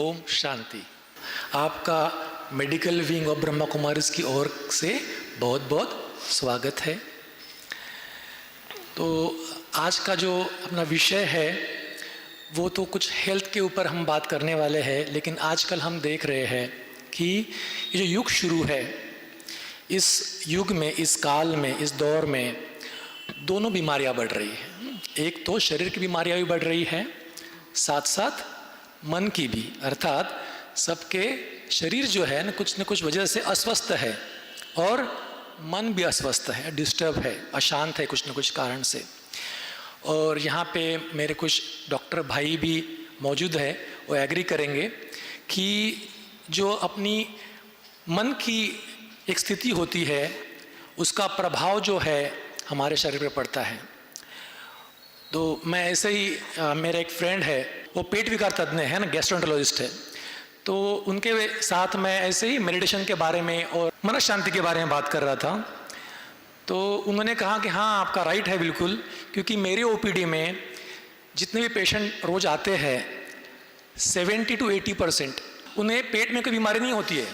ओम शांति। आपका medical wing of Brahma Kumaris की ओर से बहुत बहुत स्वागत है। तो आज का जो अपना विषय है वो तो कुछ हेल्थ के ऊपर हम बात करने वाले हैं, लेकिन आजकल हम देख रहे हैं कि ये जो युग शुरू है, इस युग में, इस काल में, इस दौर में दोनों बीमारियां बढ़ रही हैं। एक तो शरीर की बीमारियां भी बढ़ रही हैं, साथ साथ मन की भी, अर्थात सबके शरीर जो है न कुछ वजह से अस्वस्थ है और मन भी अस्वस्थ है, डिस्टर्ब है, अशांत है कुछ न कुछ कारण से। और यहाँ पे मेरे कुछ डॉक्टर भाई भी मौजूद है, वो एग्री करेंगे कि जो अपनी मन की एक स्थिति होती है उसका प्रभाव जो है हमारे शरीर पर पड़ता है। तो मैं ऐसे ही मेरा एक फ्रेंड है, वो पेट विकार तज्ञ है ना, गैस्ट्रोएंटरोलॉजिस्ट है, तो उनके साथ मैं ऐसे ही मेडिटेशन के बारे में और मन शांति के बारे में बात कर रहा था। तो उन्होंने कहा कि हाँ आपका राइट है बिल्कुल, क्योंकि मेरे ओपीडी में जितने भी पेशेंट रोज आते हैं 70 to 80% उन्हें पेट में कोई बीमारी नहीं होती है,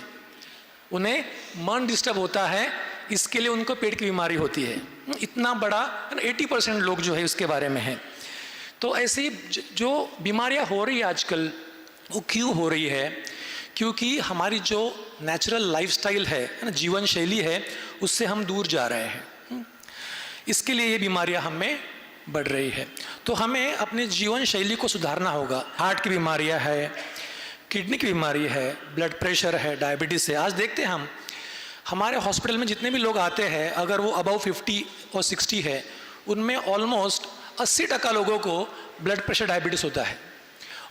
उन्हें मन डिस्टर्ब होता है, इसके लिए उनको पेट की बीमारी होती है। इतना बड़ा 80% लोग जो है उसके बारे में है। तो ऐसे ही जो बीमारियां हो रही है आजकल, वो क्यों हो रही है? क्योंकि हमारी जो नेचुरल लाइफस्टाइल है ना, जीवन शैली है, उससे हम दूर जा रहे हैं। इसके लिए ये बीमारियां हमें बढ़ रही है। तो हमें अपने जीवन शैली को सुधारना होगा। हार्ट की बीमारियां है, किडनी की बीमारी है, ब्लड प्रेशर है, डायबिटीज़ है। आज देखते हैं हम हमारे हॉस्पिटल में जितने भी लोग आते हैं, अगर वो अबव 50 और 60 है, उनमें ऑलमोस्ट 80% लोगों को ब्लड प्रेशर, डायबिटीज़ होता है।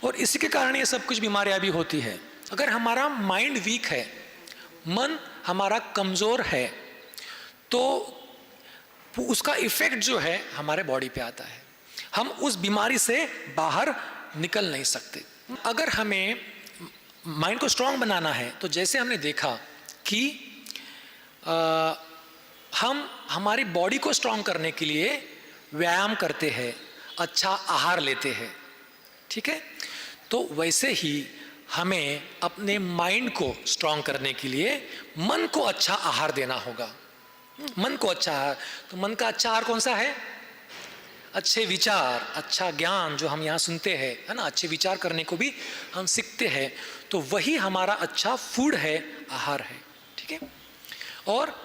और इसी के कारण ये सब कुछ बीमारियां भी होती है। अगर हमारा माइंड वीक है, मन हमारा कमज़ोर है, तो उसका इफेक्ट जो है हमारे बॉडी पे आता है। हम उस बीमारी से बाहर निकल नहीं सकते। अगर हमें माइंड को स्ट्रांग बनाना है, तो जैसे हमने देखा कि हम हमारी बॉडी को स्ट्रांग करने के लिए व्यायाम करते हैं, अच्छा आहार लेते हैं, ठीक है? तो वैसे ही हमें अपने माइंड को स्ट्रांग करने के लिए मन को अच्छा आहार देना होगा। मन को अच्छा आहार, तो मन का अच्छा आहार कौन सा है? अच्छे विचार, अच्छा ज्ञान जो हम यहाँ सुनते हैं, है ना, अच्छे विचार करने को भी हम सीखते हैं, तो वही हमारा अच्छा फूड है, आहार है, ठीक है? और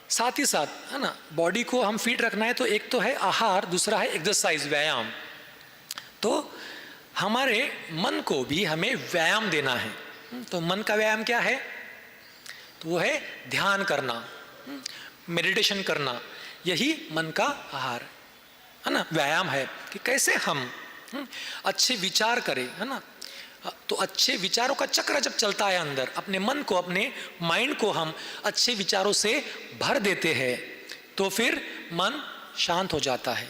साथ ही साथ, है ना, बॉडी को हम फिट रखना है, तो एक तो है आहार, दूसरा है एक्सरसाइज, व्यायाम। तो हमारे मन को भी हमें व्यायाम देना है। तो मन का व्यायाम क्या है? तो वो है ध्यान करना, मेडिटेशन करना, यही मन का आहार है ना, व्यायाम है कि कैसे हम अच्छे विचार करें, है ना। तो अच्छे विचारों का चक्र जब चलता है अंदर, अपने मन को, अपने माइंड को हम अच्छे विचारों से भर देते हैं, तो फिर मन शांत हो जाता है,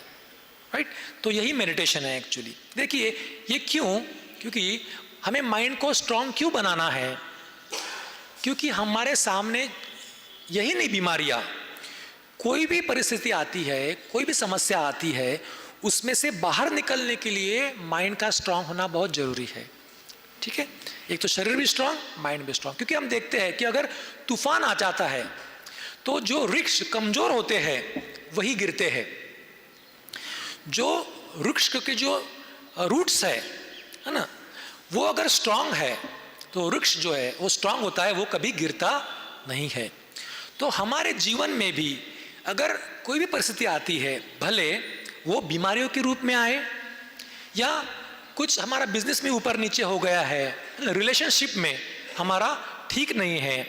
राइट? तो यही मेडिटेशन है एक्चुअली। देखिए ये क्यों? क्योंकि हमें माइंड को स्ट्रांग क्यों बनाना है? क्योंकि हमारे सामने यही नहीं बीमारियां, कोई भी परिस्थिति आती है, कोई भी समस्या आती है, उसमें से बाहर निकलने के लिए माइंड का स्ट्रांग होना बहुत जरूरी है, ठीक है? एक तो शरीर भी स्ट्रांग, माइंड भी स्ट्रांग। क्योंकि हम देखते हैं कि अगर तूफान आ जाता है तो जो वृक्ष कमजोर होते हैं वही गिरते हैं। जो वृक्ष के जो रूट्स है ना, वो अगर स्ट्रांग है तो वृक्ष जो है वो स्ट्रांग होता है, वो कभी गिरता नहीं है। तो हमारे जीवन में भी अगर कोई भी परिस्थिति आती है, भले वो बीमारियों के रूप में आए, या कुछ हमारा बिजनेस में ऊपर नीचे हो गया है, रिलेशनशिप में हमारा ठीक नहीं है,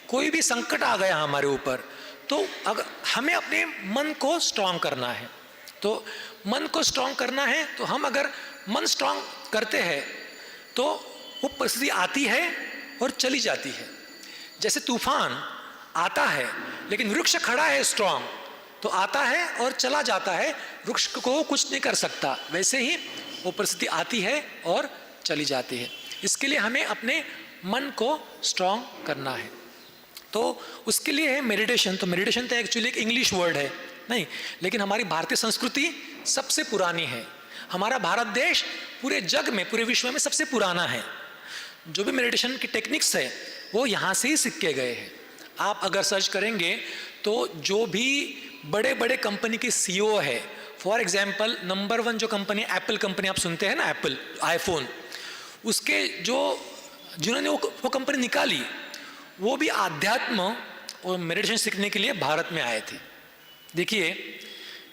कोई भी संकट आ गया हमारे ऊपर, तो अगर हमें अपने मन को स्ट्रांग करना है, तो मन को स्ट्रांग करना है, तो हम अगर मन स्ट्रांग करते हैं तो वो परिस्थिति आती है और चली जाती है। जैसे तूफान आता है लेकिन वृक्ष खड़ा है स्ट्रांग, तो आता है और चला जाता है, वृक्ष को कुछ नहीं कर सकता, वैसे ही वो परिस्थिति आती है और चली जाती है। इसके लिए हमें अपने मन को स्ट्रांग करना है, तो उसके लिए है मेडिटेशन। तो मेडिटेशन तो एक्चुअली एक इंग्लिश वर्ड है नहीं, लेकिन हमारी भारतीय संस्कृति सबसे पुरानी है। हमारा भारत देश पूरे जग में, पूरे विश्व में सबसे पुराना है। जो भी मेडिटेशन की टेक्निक्स है वो यहाँ से ही सीख के गए हैं। आप अगर सर्च करेंगे तो जो भी बड़े बड़े कंपनी के सीईओ है, फॉर एग्जांपल नंबर 1 जो कंपनी एप्पल कंपनी आप सुनते हैं ना, एप्पल आईफोन, उसके जो जिन्होंने वो कंपनी निकाली, वो भी आध्यात्म और मेडिटेशन सीखने के लिए भारत में आए थे। देखिए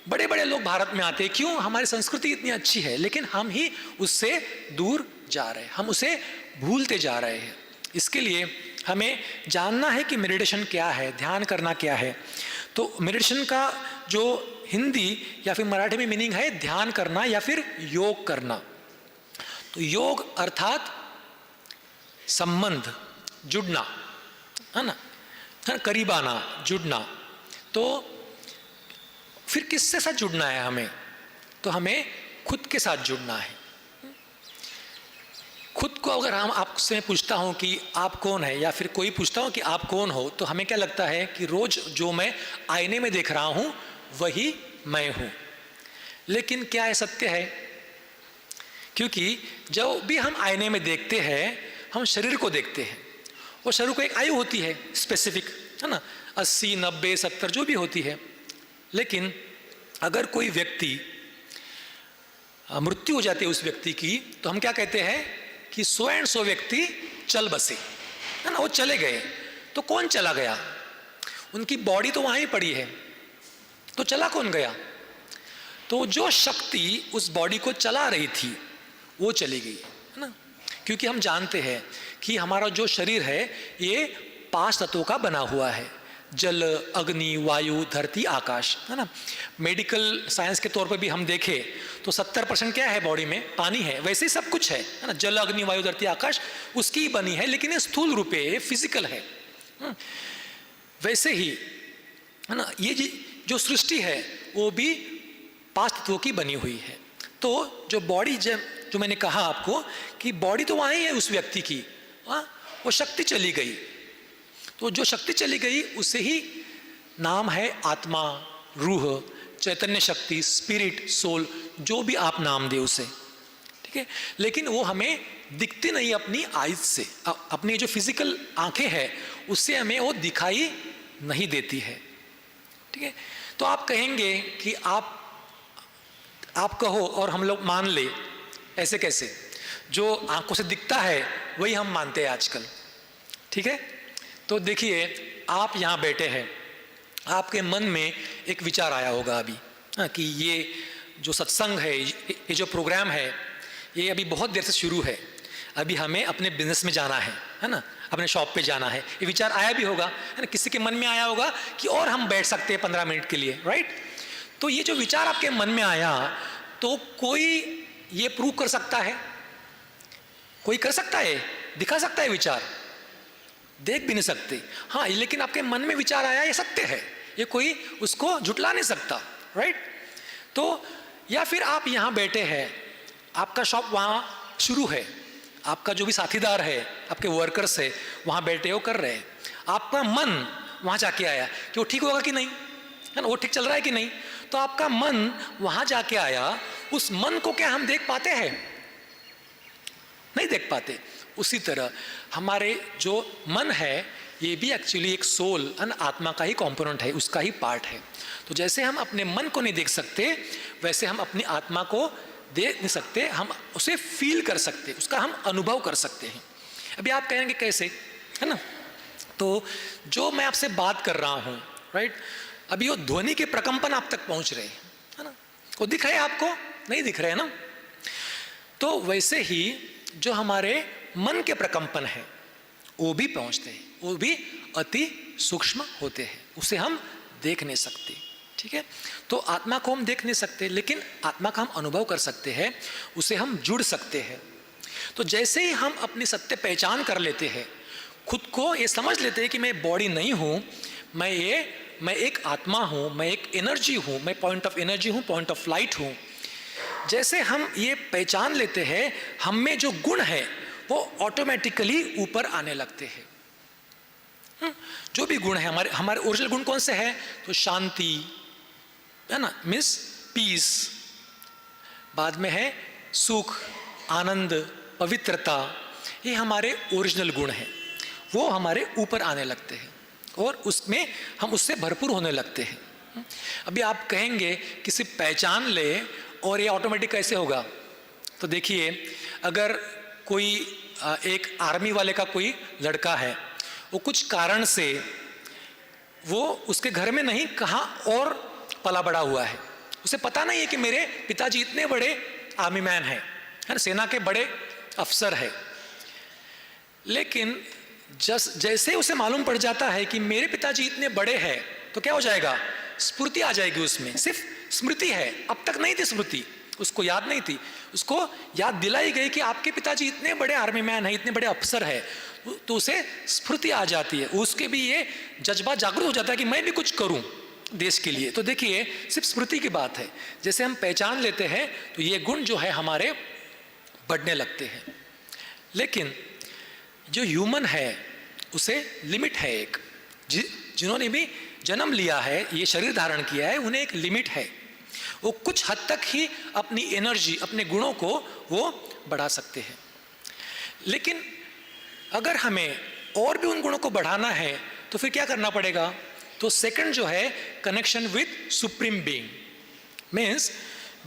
बड़े बड़े लोग भारत में आते हैं, क्यों? हमारी संस्कृति इतनी अच्छी है, लेकिन हम ही उससे दूर जा रहे हैं, हम उसे भूलते जा रहे हैं। इसके लिए हमें जानना है कि मेडिटेशन क्या है, ध्यान करना क्या है। तो मेडिटेशन का जो हिंदी या फिर मराठी में मीनिंग है ध्यान करना या फिर योग करना। तो योग अर्थात संबंध, जुड़ना, है ना, करीब आना, जुड़ना। तो फिर किससे साथ जुड़ना है हमें? तो हमें खुद के साथ जुड़ना है। खुद को अगर हम आपसे पूछता हूं कि आप कौन है, या फिर कोई पूछता हूं कि आप कौन हो, तो हमें क्या लगता है कि रोज जो मैं आईने में देख रहा हूं वही मैं हूं। लेकिन क्या यह सत्य है? क्योंकि जब भी हम आईने में देखते हैं हम शरीर को देखते हैं, और शरीर को एक आयु होती है स्पेसिफिक, है ना, 80, 90, 70 जो भी होती है। लेकिन अगर कोई व्यक्ति मृत्यु हो जाती है उस व्यक्ति की, तो हम क्या कहते हैं कि 100 एंड 100 व्यक्ति चल बसे, है ना, वो चले गए। तो कौन चला गया? उनकी बॉडी तो वहां ही पड़ी है, तो चला कौन गया? तो जो शक्ति उस बॉडी को चला रही थी वो चली गई, है ना। क्योंकि हम जानते हैं कि हमारा जो शरीर है ये 5 तत्वों का बना हुआ है, जल, अग्नि, वायु, धरती, आकाश, है ना। मेडिकल साइंस के तौर पर भी हम देखें तो 70% क्या है बॉडी में? पानी है। वैसे ही सब कुछ है ना, जल, अग्नि, वायु, धरती, आकाश उसकी ही बनी है, लेकिन ये स्थूल रूप है, फिजिकल है। वैसे ही, है ना, ये जो सृष्टि है वो भी 5 तत्वों की बनी हुई है। तो जो बॉडी, जो मैंने कहा आपको कि बॉडी तो वहीं है उस व्यक्ति की, वो शक्ति चली गई। तो जो शक्ति चली गई उसे ही नाम है आत्मा, रूह, चैतन्य शक्ति, स्पिरिट, सोल, जो भी आप नाम दे उसे, ठीक है। लेकिन वो हमें दिखती नहीं अपनी आइज से, अपनी जो फिजिकल आंखें हैं उससे हमें वो दिखाई नहीं देती है, ठीक है। तो आप कहेंगे कि आप कहो और हम लोग मान ले, ऐसे कैसे? जो आंखों से दिखता है वही हम मानते हैं आजकल, ठीक है। तो देखिए आप यहाँ बैठे हैं, आपके मन में एक विचार आया होगा अभी, कि ये जो सत्संग है, ये जो प्रोग्राम है, ये अभी बहुत देर से शुरू है, अभी हमें अपने बिजनेस में जाना है ना, अपने शॉप पे जाना है। ये विचार आया भी होगा, है ना, किसी के मन में आया होगा कि और हम बैठ सकते हैं 15 मिनट के लिए, राइट। तो ये जो विचार आपके मन में आया, तो कोई ये प्रूव कर सकता है? कोई कर सकता है? दिखा सकता है विचार? देख भी नहीं सकते। हाँ, लेकिन आपके मन में विचार आया, ये सत्य है, ये कोई उसको झुटला नहीं सकता, राइट। तो या फिर आप यहाँ बैठे हैं, आपका शॉप वहाँ शुरू है, आपका जो भी साथीदार है, आपके वर्कर्स है वहाँ बैठे हो, कर रहे हैं, आपका मन वहाँ जाके आया कि वो ठीक होगा कि नहीं, है ना, वो ठीक चल रहा है कि नहीं। तो आपका मन वहाँ जाके आया, उस मन को क्या हम देख पाते हैं? नहीं देख पाते। उसी तरह हमारे जो मन है ये भी एक्चुअली एक सोल, आत्मा का ही कंपोनेंट है, उसका ही पार्ट है। तो जैसे हम अपने मन को नहीं देख सकते, वैसे हम अपनी आत्मा को देख नहीं सकते, हम उसे फील कर सकते, उसका हम अनुभव कर सकते हैं। अभी आप कहेंगे कैसे, है ना। तो जो मैं आपसे बात कर रहा हूँ, राइट, अभी वो ध्वनि के प्रकंपन आप तक पहुँच रहे हैं, है ना, वो दिख रहे हैं आपको? नहीं दिख रहे हैं ना। तो वैसे ही जो हमारे मन के प्रकंपन है वो भी पहुंचते हैं, वो भी अति सूक्ष्म होते हैं, उसे हम देख नहीं सकते, ठीक है। तो आत्मा को हम देख नहीं सकते, लेकिन आत्मा का हम अनुभव कर सकते हैं, उसे हम जुड़ सकते हैं। तो जैसे ही हम अपनी सत्य पहचान कर लेते हैं, खुद को ये समझ लेते हैं कि मैं बॉडी नहीं हूँ, मैं एक आत्मा हूँ, मैं एक एनर्जी हूँ, मैं पॉइंट ऑफ एनर्जी हूँ, पॉइंट ऑफ लाइट हूँ। जैसे हम ये पहचान लेते हैं, हम में जो गुण है वो ऑटोमेटिकली ऊपर आने लगते हैं। जो भी गुण है, हमारे ओरिजिनल गुण कौन से हैं? तो शांति, है ना, मीन्स पीस, बाद में है सुख, आनंद, पवित्रता, ये हमारे ओरिजिनल गुण हैं, वो हमारे ऊपर आने लगते हैं और उसमें हम उससे भरपूर होने लगते हैं। अभी आप कहेंगे कि सिर्फ पहचान ले और ये ऑटोमेटिक कैसे होगा? तो देखिए, अगर कोई एक आर्मी वाले का कोई लड़का है, वो कुछ कारण से वो उसके घर में नहीं कहाँ और पला बड़ा हुआ है, उसे पता नहीं है कि मेरे पिताजी इतने बड़े आर्मी मैन हैं, है ना, सेना के बड़े अफसर है, लेकिन जैसे उसे मालूम पड़ जाता है कि मेरे पिताजी इतने बड़े हैं, तो क्या हो जाएगा? स्फूर्ति आ जाएगी उसमें। सिर्फ स्मृति है, अब तक नहीं थी स्मृति, उसको याद नहीं थी, उसको याद दिलाई गई कि आपके पिताजी इतने बड़े आर्मी मैन हैं, इतने बड़े अफसर है, तो उसे स्फूर्ति आ जाती है, उसके भी ये जज्बा जागरूक हो जाता है कि मैं भी कुछ करूं देश के लिए। तो देखिए, सिर्फ स्मृति की बात है, जैसे हम पहचान लेते हैं तो ये गुण जो है हमारे बढ़ने लगते हैं। लेकिन जो ह्यूमन है उसे लिमिट है एक, जिन्होंने भी जन्म लिया है, ये शरीर धारण किया है, उन्हें एक लिमिट है, वो कुछ हद तक ही अपनी एनर्जी, अपने गुणों को वो बढ़ा सकते हैं। लेकिन अगर हमें और भी उन गुणों को बढ़ाना है तो फिर क्या करना पड़ेगा? तो सेकंड जो है, connection with supreme being, means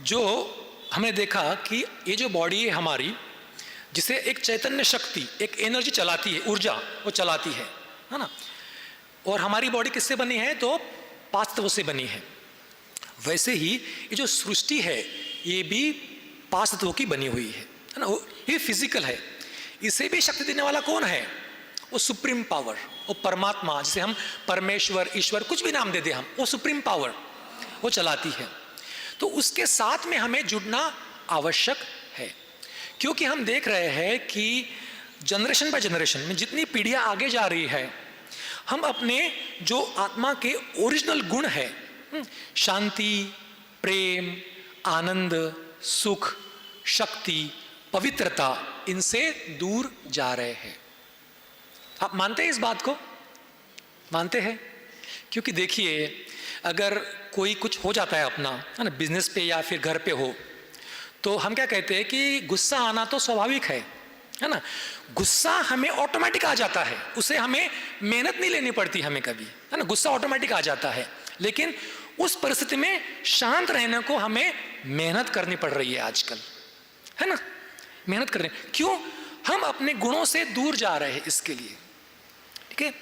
जो हमने देखा कि ये जो बॉडी है हमारी, जिसे एक चैतन्य शक्ति, एक एनर्जी चलाती है, ऊर्जा वो चलाती है ना, और हमारी बॉडी किससे बनी है? तो 5 तत्वों से बनी है। वैसे ही ये जो सृष्टि है ये भी 5 तत्वों की बनी हुई है ना, ये फिजिकल है। इसे भी शक्ति देने वाला कौन है? वो सुप्रीम पावर, वो परमात्मा, जिसे हम परमेश्वर, ईश्वर, कुछ भी नाम दे दे हम, वो सुप्रीम पावर वो चलाती है। तो उसके साथ में हमें जुड़ना आवश्यक है, क्योंकि हम देख रहे हैं कि जनरेशन बाय जनरेशन में जितनी पीढ़ियां आगे जा रही है, हम अपने जो आत्मा के ओरिजिनल गुण है, शांति, प्रेम, आनंद, सुख, शक्ति, पवित्रता, इनसे दूर जा रहे हैं। आप मानते हैं इस बात को? मानते हैं? क्योंकि देखिए, अगर कोई कुछ हो जाता है अपना, है ना, बिजनेस पे या फिर घर पे हो, तो हम क्या कहते हैं कि गुस्सा आना तो स्वाभाविक है ना। गुस्सा हमें ऑटोमेटिक आ जाता है, उसे हमें मेहनत नहीं लेनी पड़ती हमें कभी, है ना, गुस्सा ऑटोमेटिक आ जाता है। लेकिन उस परिस्थिति में शांत रहने को हमें मेहनत करनी पड़ रही है आजकल, है ना, मेहनत कर रहे हैं। क्यों? हम अपने गुणों से दूर जा रहे हैं इसके लिए, ठीक है।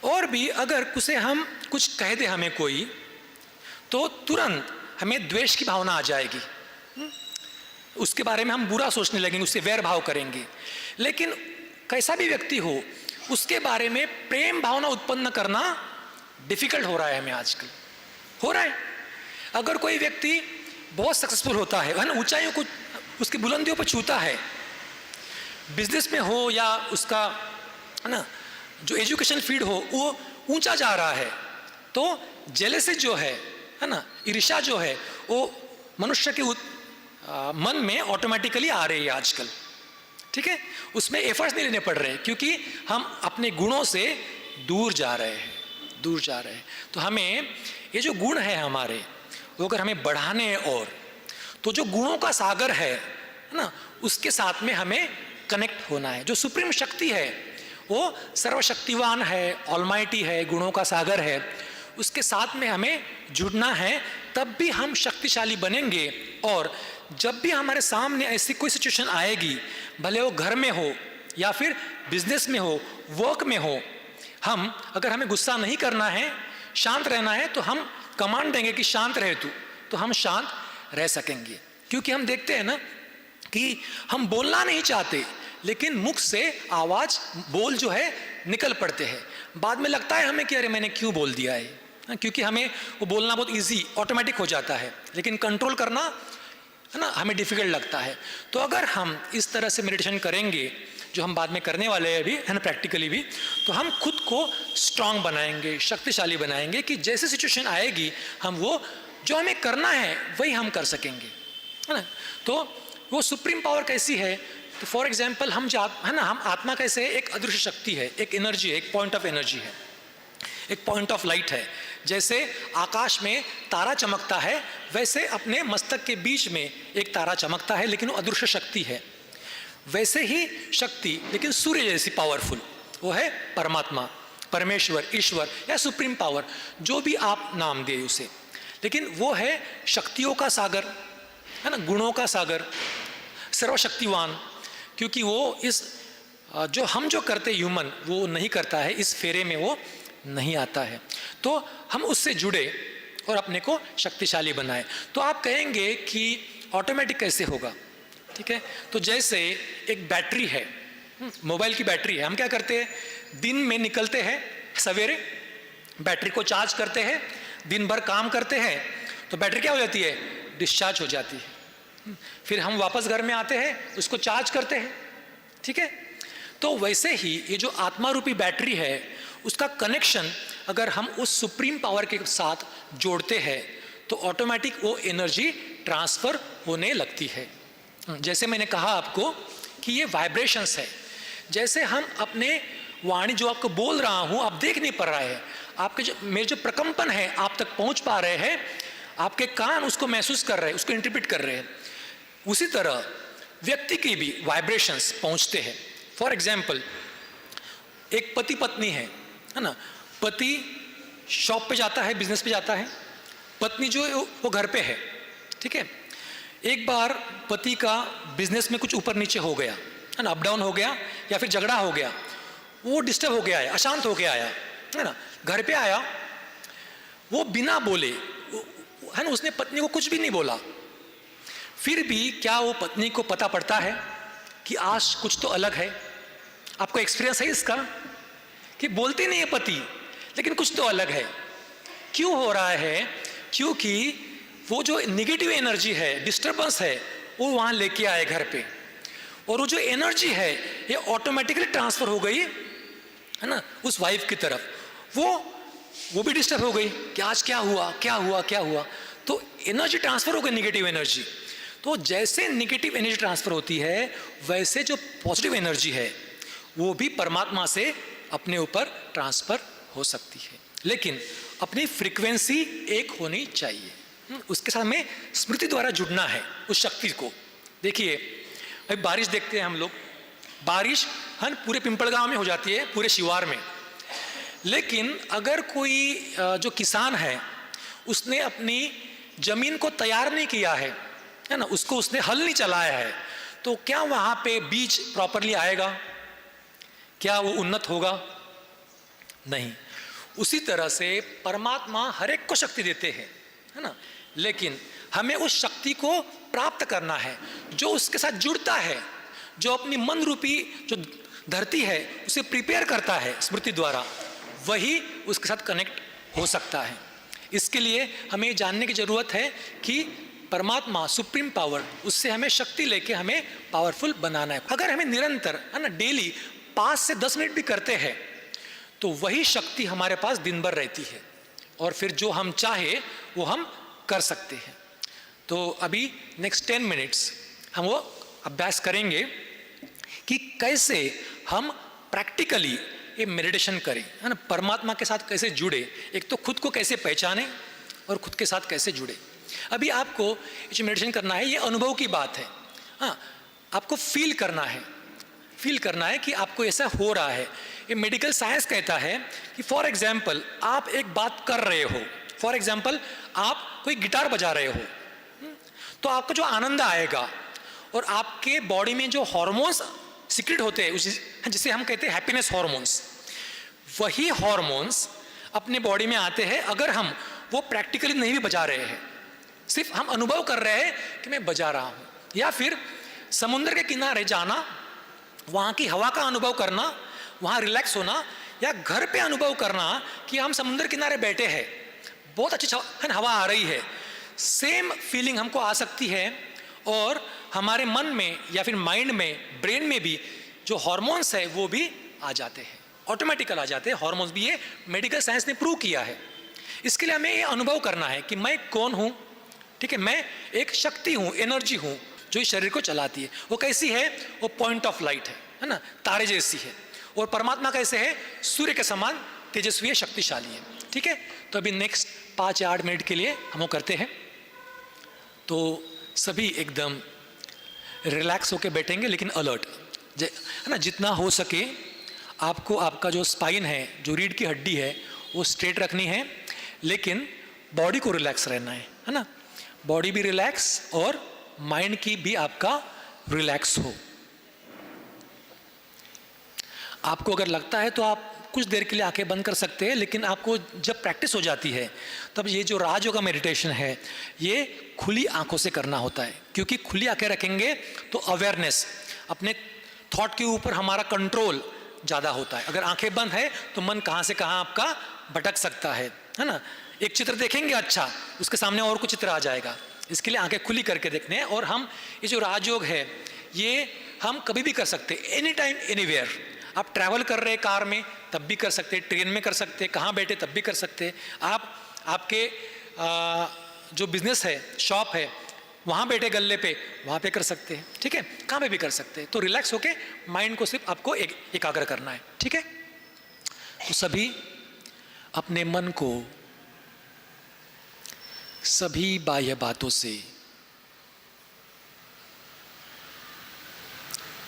और भी अगर उसे हम कुछ कह दे हमें कोई, तो तुरंत हमें द्वेष की भावना आ जाएगी, उसके बारे में हम बुरा सोचने लगेंगे, उससे वैर भाव करेंगे। लेकिन कैसा भी व्यक्ति हो, उसके बारे में प्रेम भावना उत्पन्न करना डिफिकल्ट हो रहा है हमें आजकल, हो रहा है। अगर कोई व्यक्ति बहुत सक्सेसफुल होता है ना, ऊंचाइयों को, उसकी बुलंदियों पर छूता है, बिजनेस में हो या उसका, है ना, जो एजुकेशन फील्ड हो, वो ऊंचा जा रहा है, तो जेलसी जो है ना, ईर्ष्या जो है, वो मनुष्य के मन में ऑटोमेटिकली आ रही है आजकल, ठीक है। उसमें एफर्ट्स नहीं लेने पड़ रहे, क्योंकि हम अपने गुणों से दूर जा रहे हैं, दूर जा रहे हैं। तो हमें ये जो गुण है हमारे, वो अगर हमें बढ़ाने हैं, और तो जो गुणों का सागर है ना, उसके साथ में हमें कनेक्ट होना है। जो सुप्रीम शक्ति है वो सर्वशक्तिवान है, ऑलमाइटी है, गुणों का सागर है, उसके साथ में हमें जुड़ना है, तब भी हम शक्तिशाली बनेंगे। और जब भी हमारे सामने ऐसी कोई सिचुएशन आएगी, भले वो घर में हो या फिर बिजनेस में हो, वर्क में हो, हम अगर हमें गुस्सा नहीं करना है, शांत रहना है, तो हम कमांड देंगे कि शांत रहे तू, तो हम शांत रह सकेंगे। क्योंकि हम देखते हैं ना कि हम बोलना नहीं चाहते, लेकिन मुख से आवाज, बोल जो है निकल पड़ते हैं। बाद में लगता है हमें कि अरे मैंने क्यों बोल दिया है, क्योंकि हमें वो बोलना बहुत इजी, ऑटोमेटिक हो जाता है, लेकिन कंट्रोल करना, है ना, हमें डिफिकल्ट लगता है। तो अगर हम इस तरह से मेडिटेशन करेंगे, जो हम बाद में करने वाले हैं अभी, है ना, प्रैक्टिकली भी, तो हम खुद को स्ट्रांग बनाएंगे, शक्तिशाली बनाएंगे, कि जैसे सिचुएशन आएगी हम वो जो हमें करना है वही हम कर सकेंगे, है ना। तो वो सुप्रीम पावर कैसी है? तो फॉर एग्जाम्पल हम है ना, हम आत्मा कैसे है? एक अदृश्य शक्ति है, एक एनर्जी है, एक पॉइंट ऑफ एनर्जी है, एक पॉइंट ऑफ लाइट है। जैसे आकाश में तारा चमकता है, वैसे अपने मस्तक के बीच में एक तारा चमकता है, लेकिन वो अदृश्य शक्ति है। वैसे ही शक्ति, लेकिन सूर्य जैसी पावरफुल, वो है परमात्मा, परमेश्वर, ईश्वर या सुप्रीम पावर, जो भी आप नाम दे उसे, लेकिन वो है शक्तियों का सागर, है ना, गुणों का सागर, सर्वशक्तिवान। क्योंकि वो इस जो हम जो करते ह्यूमन वो नहीं करता है, इस फेरे में वो नहीं आता है। तो हम उससे जुड़े और अपने को शक्तिशाली बनाए। तो आप कहेंगे कि ऑटोमेटिक कैसे होगा? ठीक है, तो जैसे एक बैटरी है, मोबाइल की बैटरी है, हम क्या करते हैं, दिन में निकलते हैं सवेरे, बैटरी को चार्ज करते हैं, दिन भर काम करते हैं, तो बैटरी क्या हो जाती है, डिस्चार्ज हो जाती है। फिर हम वापस घर में आते हैं, उसको चार्ज करते हैं। ठीक है, तो वैसे ही ये जो आत्मा रूपी बैटरी है, उसका कनेक्शन अगर हम उस सुप्रीम पावर के साथ जोड़ते हैं तो ऑटोमेटिक वो एनर्जी ट्रांसफर होने लगती है। जैसे मैंने कहा आपको कि ये वाइब्रेशंस है, जैसे हम अपने वाणी जो आपको बोल रहा हूँ आप देख नहीं पा रहा है, आपके जो मेरे जो प्रकंपन है आप तक पहुँच पा रहे हैं, आपके कान उसको महसूस कर रहे हैं, उसको इंटरप्रेट कर रहे हैं। उसी तरह व्यक्ति की भी वाइब्रेशंस पहुँचते हैं। फॉर एग्जाम्पल, एक पति पत्नी है ना, पति शॉप पे जाता है, बिजनेस पे जाता है, पत्नी जो है वो घर पे है। ठीक है, एक बार पति का बिजनेस में कुछ ऊपर नीचे हो गया, है ना, अप डाउन हो गया या फिर झगड़ा हो गया, वो डिस्टर्ब हो गया है, अशांत हो गया आया, है ना, घर पे आया, वो बिना बोले, है ना, उसने पत्नी को कुछ भी नहीं बोला, फिर भी क्या वो पत्नी को पता पड़ता है कि आज कुछ तो अलग है? आपको एक्सपीरियंस है इसका कि बोलते नहीं है पति, लेकिन कुछ तो अलग है। क्यों हो रहा है? क्योंकि वो जो निगेटिव एनर्जी है, डिस्टर्बेंस है, वो वहाँ लेके आए घर पे, और वो जो एनर्जी है ये ऑटोमेटिकली ट्रांसफर हो गई, है ना, उस वाइफ की तरफ। वो भी डिस्टर्ब हो गई कि आज क्या हुआ क्या हुआ क्या हुआ, तो एनर्जी ट्रांसफर हो गई, निगेटिव एनर्जी। तो जैसे निगेटिव एनर्जी ट्रांसफर होती है, वैसे जो पॉजिटिव एनर्जी है वो भी परमात्मा से अपने ऊपर ट्रांसफर हो सकती है, लेकिन अपनी फ्रीक्वेंसी एक होनी चाहिए। उसके साथ में स्मृति द्वारा जुड़ना है उस शक्ति को। देखिए अभी बारिश देखते हैं हम लोग, बारिश हर पूरे पिंपलगांव में हो जाती है, पूरे शिवार में, लेकिन अगर कोई जो किसान है उसने अपनी जमीन को तैयार नहीं किया है ना, उसको उसने हल नहीं चलाया है, तो क्या वहाँ पे बीज प्रॉपरली आएगा? क्या वो उन्नत होगा? नहीं। उसी तरह से परमात्मा हर एक को शक्ति देते हैं, है ना, लेकिन हमें उस शक्ति को प्राप्त करना है जो उसके साथ जुड़ता है, जो अपनी मन रूपी जो धरती है उसे प्रिपेयर करता है स्मृति द्वारा, वही उसके साथ कनेक्ट हो सकता है। इसके लिए हमें जानने की जरूरत है कि परमात्मा सुप्रीम पावर, उससे हमें शक्ति लेके हमें पावरफुल बनाना है। अगर हमें निरंतर, है ना, डेली 5 से 10 मिनट भी करते हैं तो वही शक्ति हमारे पास दिन भर रहती है, और फिर जो हम चाहे वो हम कर सकते हैं। तो अभी नेक्स्ट 10 मिनट्स हम वो अभ्यास करेंगे कि कैसे हम प्रैक्टिकली ये मेडिटेशन करें, है ना, परमात्मा के साथ कैसे जुड़े, एक तो खुद को कैसे पहचाने और खुद के साथ कैसे जुड़े। अभी आपको जो मेडिटेशन करना है ये अनुभव की बात है। हाँ, आपको फील करना है कि आपको ऐसा हो रहा है। ये मेडिकल साइंस कहता है कि फॉर एग्जाम्पल आप एक बात कर रहे हो, फॉर एग्जाम्पल आप कोई गिटार बजा रहे हो, तो आपको जो आनंद आएगा और आपके बॉडी में जो हॉर्मोन्स सीक्रेट होते हैं जिसे हम कहते हैं हैप्पीनेस हॉर्मोन्स, वही हॉर्मोन्स अपने बॉडी में आते हैं अगर हम वो प्रैक्टिकली नहीं भी बजा रहे हैं, सिर्फ हम अनुभव कर रहे हैं कि मैं बजा रहा हूँ। या फिर समुद्र के किनारे जाना, वहाँ की हवा का अनुभव करना, वहाँ रिलैक्स होना, या घर पे अनुभव करना कि हम समुद्र किनारे बैठे हैं, बहुत अच्छी हवा आ रही है, सेम फीलिंग हमको आ सकती है। और हमारे मन में या फिर माइंड में, ब्रेन में भी जो हॉर्मोन्स है वो भी आ जाते हैं, ऑटोमेटिकल आ जाते हैं हॉर्मोन्स भी। ये मेडिकल साइंस ने प्रूव किया है। इसके लिए हमें ये अनुभव करना है कि मैं कौन हूँ। ठीक है, मैं एक शक्ति हूँ, एनर्जी हूँ जो इस शरीर को चलाती है। वो कैसी है? वो पॉइंट ऑफ लाइट है ना, तारे जैसी है। और परमात्मा कैसे है? सूर्य के समान तेजस्वी है, शक्तिशाली है। ठीक है, तो अभी नेक्स्ट 5 या 8 मिनट के लिए हम वो करते हैं। तो सभी एकदम रिलैक्स होके बैठेंगे लेकिन अलर्ट, है ना। जितना हो सके आपको आपका जो स्पाइन है, जो रीढ़ की हड्डी है, वो स्ट्रेट रखनी है, लेकिन बॉडी को रिलैक्स रहना है ना। बॉडी भी रिलैक्स और माइंड की भी आपका रिलैक्स हो। आपको अगर लगता है तो आप कुछ देर के लिए आंखें बंद कर सकते हैं, लेकिन आपको जब प्रैक्टिस हो जाती है तब ये जो राजयोगा मेडिटेशन है ये खुली आंखों से करना होता है, क्योंकि खुली आंखें रखेंगे तो अवेयरनेस, अपने थॉट के ऊपर हमारा कंट्रोल ज़्यादा होता है। अगर आंखें बंद है तो मन कहाँ से कहाँ आपका भटक सकता है ना। एक चित्र देखेंगे अच्छा, उसके सामने और कुछ चित्र आ जाएगा। इसके लिए आंखें खुली करके देखने हैं। और हम ये जो राजयोग है ये हम कभी भी कर सकते, एनी टाइम एनीवेयर। आप ट्रैवल कर रहे हैं कार में तब भी कर सकते, ट्रेन में कर सकते, कहाँ बैठे तब भी कर सकते। आप आपके जो बिजनेस है, शॉप है, वहाँ बैठे गल्ले पे, वहाँ पे कर सकते हैं, ठीक है, कहाँ पे भी कर सकते हैं। तो रिलैक्स होके माइंड को सिर्फ आपको एकाग्र करना है, ठीक है। तो सभी अपने मन को सभी बाह्य बातों से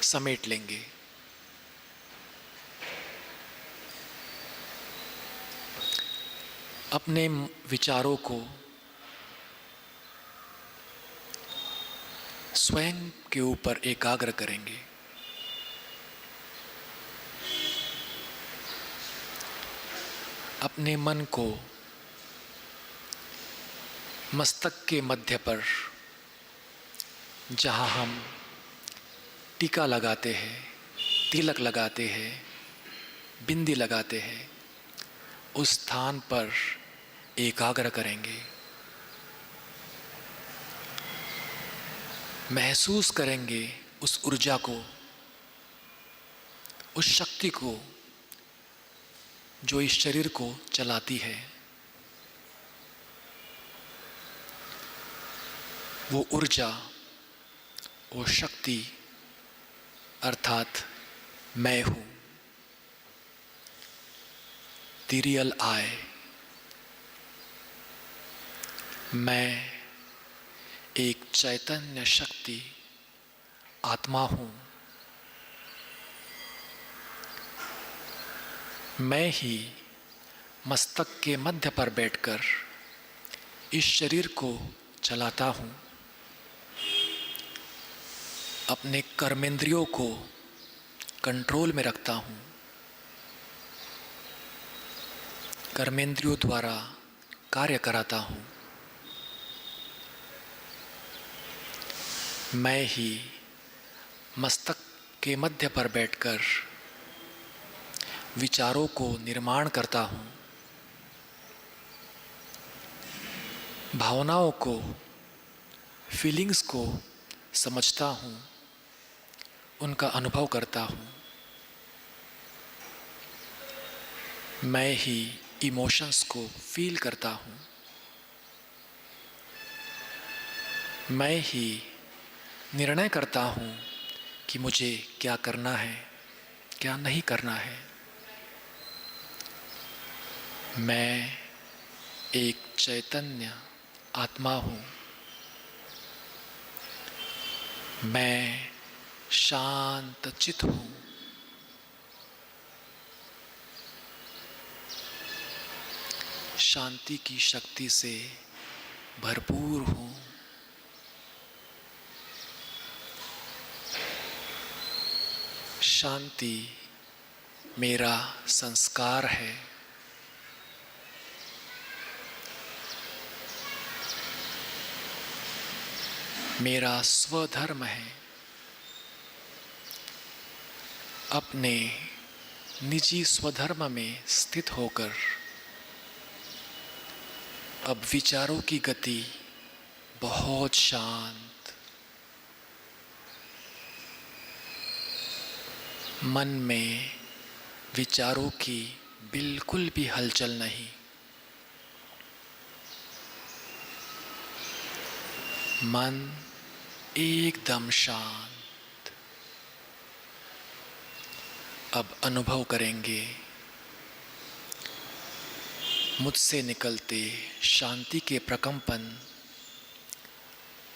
समेट लेंगे। अपने विचारों को स्वयं के ऊपर एकाग्र करेंगे। अपने मन को मस्तक के मध्य पर, जहाँ हम टीका लगाते हैं, तिलक लगाते हैं, बिंदी लगाते हैं, उस स्थान पर एकाग्र करेंगे। महसूस करेंगे उस ऊर्जा को, उस शक्ति को जो इस शरीर को चलाती है। वो ऊर्जा, वो शक्ति अर्थात मैं हूँ, द रियल आई। मैं एक चैतन्य शक्ति आत्मा हूँ। मैं ही मस्तक के मध्य पर बैठकर इस शरीर को चलाता हूँ। अपने कर्मेंद्रियों को कंट्रोल में रखता हूँ। कर्मेंद्रियों द्वारा कार्य कराता हूँ। मैं ही मस्तक के मध्य पर बैठकर विचारों को निर्माण करता हूँ। भावनाओं को, फीलिंग्स को समझता हूँ, उनका अनुभव करता हूँ। मैं ही इमोशंस को फील करता हूँ। मैं ही निर्णय करता हूँ कि मुझे क्या करना है, क्या नहीं करना है। मैं एक चैतन्य आत्मा हूँ। मैं शांत चित्त हूँ। शांति की शक्ति से भरपूर हूँ। शांति मेरा संस्कार है। मेरा स्वधर्म है। अपने निजी स्वधर्म में स्थित होकर अब विचारों की गति बहुत शांत, मन में विचारों की बिल्कुल भी हलचल नहीं। मन एकदम शांत। अब अनुभव करेंगे मुझसे निकलते शांति के प्रकंपन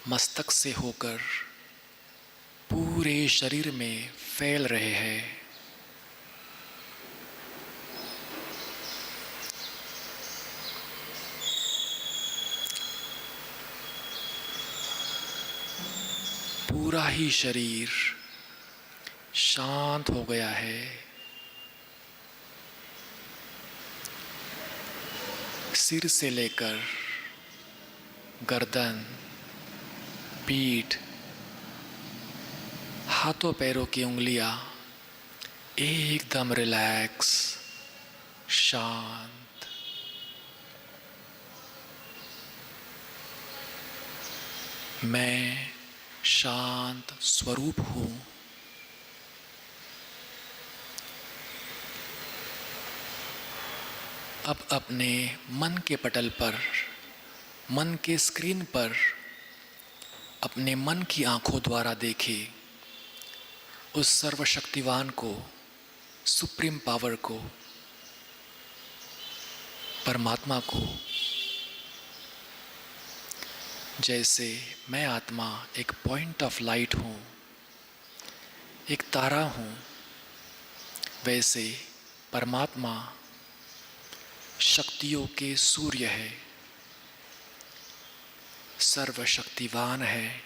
मस्तक से होकर पूरे शरीर में फैल रहे हैं। पूरा ही शरीर शांत हो गया है। सिर से लेकर गर्दन, पीठ, हाथों पैरों की उंगलियां एकदम रिलैक्स, शांत। मैं शांत स्वरूप हूँ। अब अपने मन के पटल पर, मन के स्क्रीन पर अपने मन की आंखों द्वारा देखे उस सर्वशक्तिवान को, सुप्रीम पावर को, परमात्मा को। जैसे मैं आत्मा एक पॉइंट ऑफ लाइट हूँ, एक तारा हूँ, वैसे परमात्मा शक्तियों के सूर्य है, सर्वशक्तिवान है।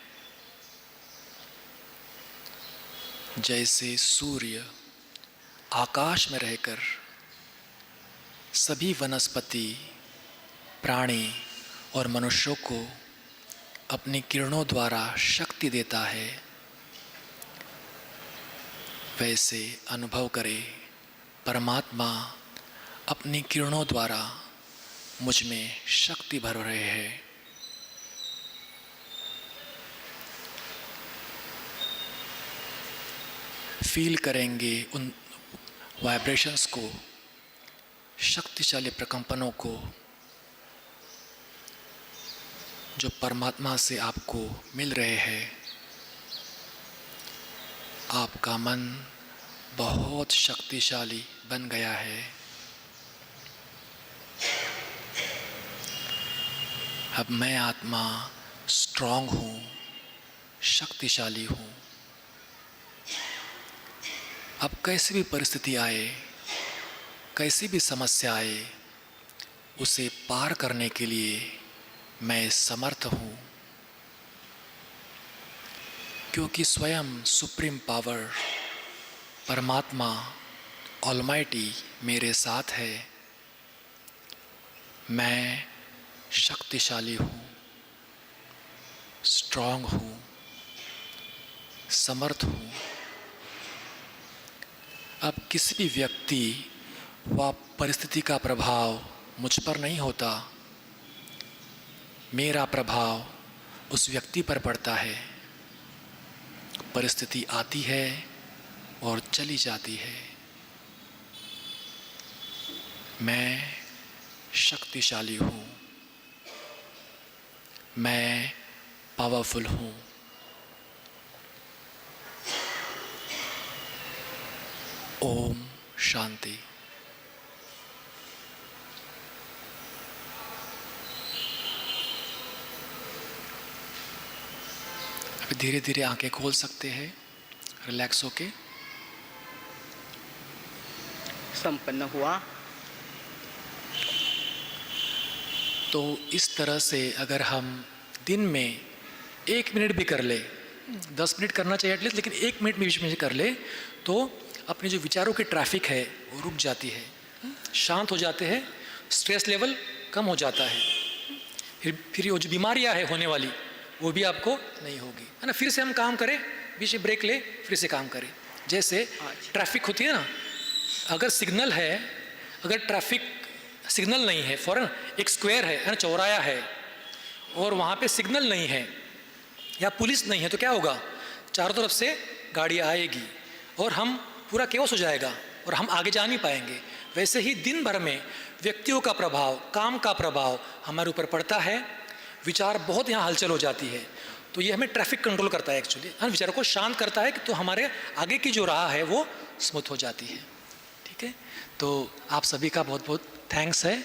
जैसे सूर्य आकाश में रहकर सभी वनस्पति, प्राणी और मनुष्यों को अपनी किरणों द्वारा शक्ति देता है, वैसे अनुभव करें परमात्मा अपनी किरणों द्वारा मुझ में शक्ति भर रहे हैं। फील करेंगे उन वाइब्रेशंस को, शक्तिशाली प्रकंपनों को, जो परमात्मा से आपको मिल रहे हैं। आपका मन बहुत शक्तिशाली बन गया है। अब मैं आत्मा स्ट्रांग हूँ, शक्तिशाली हूँ। अब कैसी भी परिस्थिति आए, कैसी भी समस्या आए, उसे पार करने के लिए मैं समर्थ हूँ, क्योंकि स्वयं सुप्रीम पावर परमात्मा ऑलमाइटी मेरे साथ है। मैं शक्तिशाली हूँ, स्ट्रांग हूँ, समर्थ हूँ। अब किसी भी व्यक्ति व परिस्थिति का प्रभाव मुझ पर नहीं होता, मेरा प्रभाव उस व्यक्ति पर पड़ता है। परिस्थिति आती है और चली जाती है। मैं शक्तिशाली हूँ, मैं पावरफुल हूँ। ओम शांति। अभी धीरे धीरे आंखें खोल सकते हैं, रिलैक्स होके। संपन्न हुआ। तो इस तरह से अगर हम दिन में 1 मिनट भी कर ले, 10 मिनट करना चाहिए एटलीस्ट, लेकिन 1 मिनट में बीच में कर ले, तो अपने जो विचारों की ट्रैफिक है वो रुक जाती है, शांत हो जाते हैं, स्ट्रेस लेवल कम हो जाता है। फिर वो जो बीमारियां है होने वाली वो भी आपको नहीं होगी, है ना। फिर से हम काम करें, बीच में ब्रेक ले, फिर से काम करें। जैसे ट्रैफिक होती है ना, अगर सिग्नल है, अगर ट्रैफिक सिग्नल नहीं है, फौरन एक स्क्वायर है ना, चौराया है, और वहाँ पे सिग्नल नहीं है या पुलिस नहीं है, तो क्या होगा? चारों तरफ से गाड़ी आएगी और हम पूरा केओस हो जाएगा और हम आगे जा नहीं पाएंगे। वैसे ही दिन भर में व्यक्तियों का प्रभाव, काम का प्रभाव हमारे ऊपर पड़ता है, विचार बहुत यहाँ हलचल हो जाती है। तो ये हमें ट्रैफिक कंट्रोल करता है एक्चुअली, हम विचारों को शांत करता है, कि तो हमारे आगे की जो राह है वो स्मूथ हो जाती है। ठीक है, तो आप सभी का बहुत बहुत थैंक्स है।